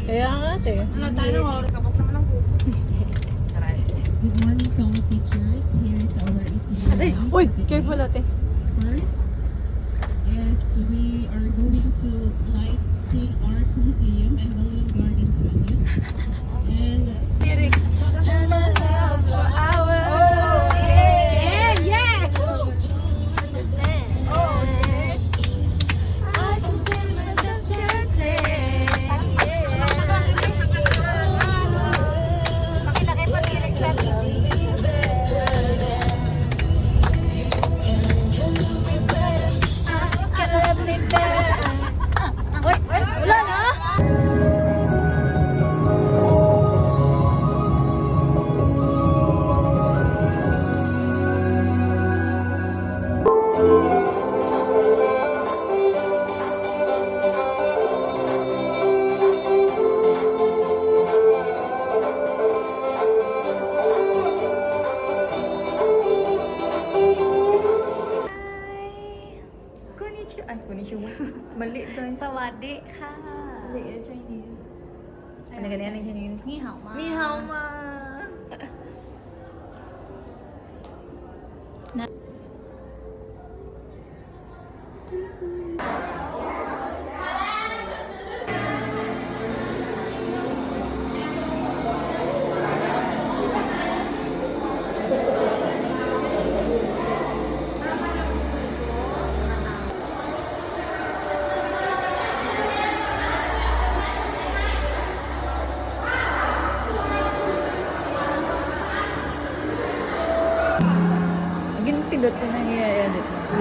Kaya nga ate. Good morning, fellow teachers. Here is our itinerary. Uy, careful ate. First, yes, we are going to Lighting Art Museum and Balloon Garden 20. And konnichiwa. Mali doon. สวัสดีค่ะ Mali yung Chinese. Ano ganyan yung Chinese? นี่好吗 Ni hao ma. Again, pindot ko na i-edit mo.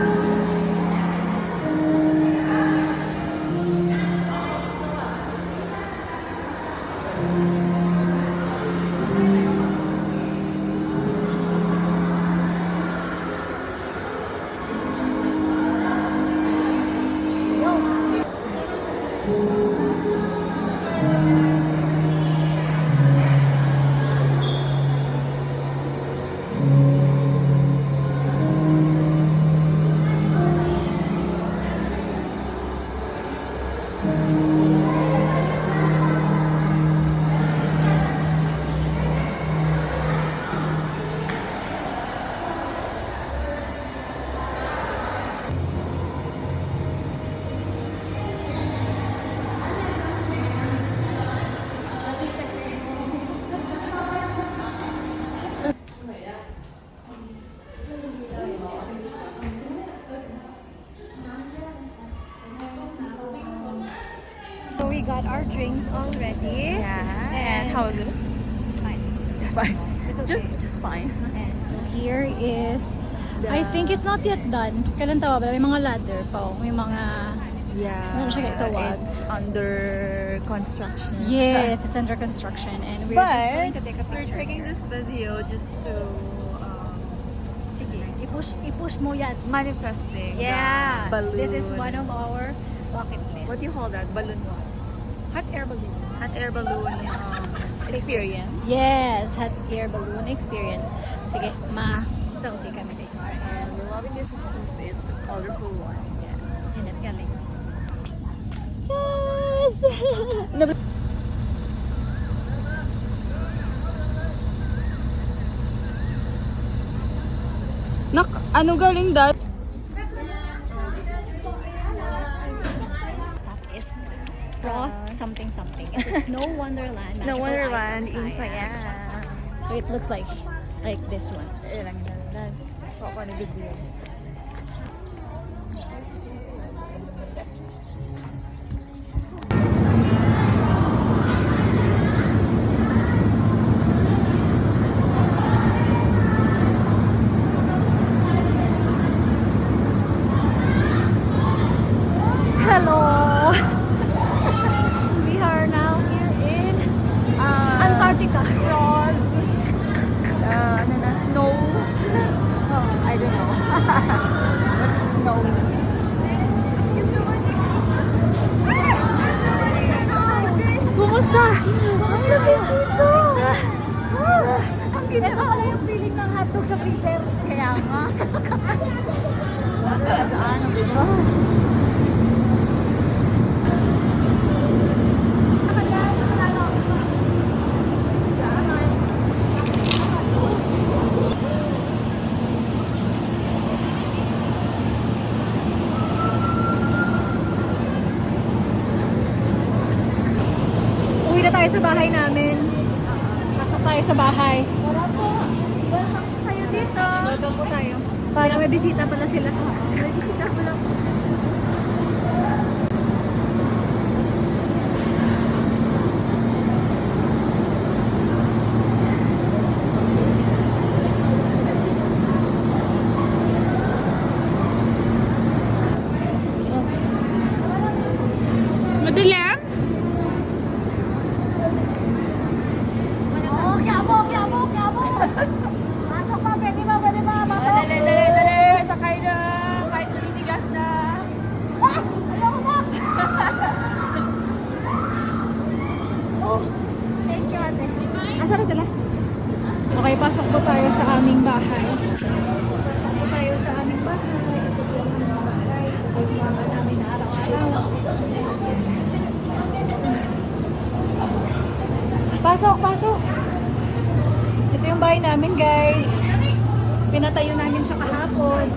So we got our drinks already. Yeah. And how is it? It's fine. It's fine. It's okay. Just fine. And so here is, I think it's not yet done. Kailan tawa ba? May mga ladder pa. May mga, Yeah. Ano siya itawag? It's under construction. yes, it's under construction. And we're just going to take a we're picture. taking here. this video just to Sige, i-push mo yan. manifesting Yeah. the balloon. This is one of our bucket list. What do you call that? Balloon what? Hot air balloon. Hot air balloon experience. Yes, hot air balloon experience. Sige, selfie kami dito. And we're loving this because it's a colorful one. Yeah. Yan at galing. Yes! Nak, ano galing dad? That is Frost something something. It's a Snow Wonderland. Snow Magical Wonderland Isle of inside. Siam. Yeah. So it looks like this one. Ilang na. Ako na video. Hello. We are now here in Antarctica. Frost. Ano na, snow. Oh, I don't know. What's snowy? Kumusta? Kumusta dito? Ang ganda. Ito pala yung feeling ng hotdog sa freezer. Kaya nga. Saan? Ang ganda. tayo sa bahay namin. Pasok tayo sa bahay. Wala po. Welcome kayo dito. Welcome po tayo. Parang May bisita pala sila. may bisita ko lang. Madilim? Oh, kyabo, kyabo, kyabo. Pasok pa, pwede ba, pasok. Dali! Sakay na! Kahit maninigas na! Ah! Ayoko na! Oh, thank you, ate. Asa na sila? Okay, pasok po tayo sa aming bahay. Pasok po tayo sa aming bahay. Ito po ang aming bahay. Ito yung mga namin na araw-araw. Pasok, pasok. Ito yung bahay namin, guys. Pinatayo namin siya kahapon.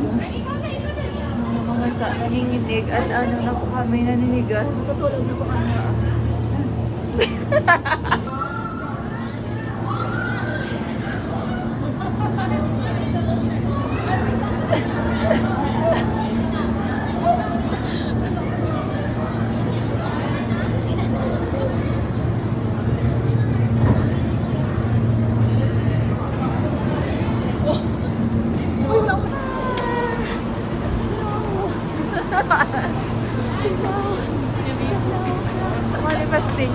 Mga sa nanginginig at ano na po kami naninigas. Tutulog na po kami. Manifesting.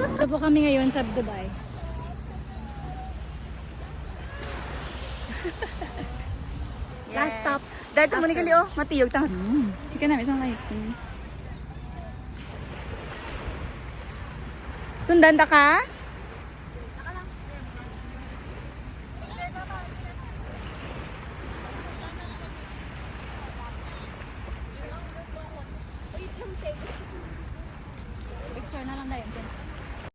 Ito po kami ngayon sa Dubai. Last stop. Dahil sa manigali oh, matiyog tang. Hindi ka namin isang kahit. Sundan ta ka?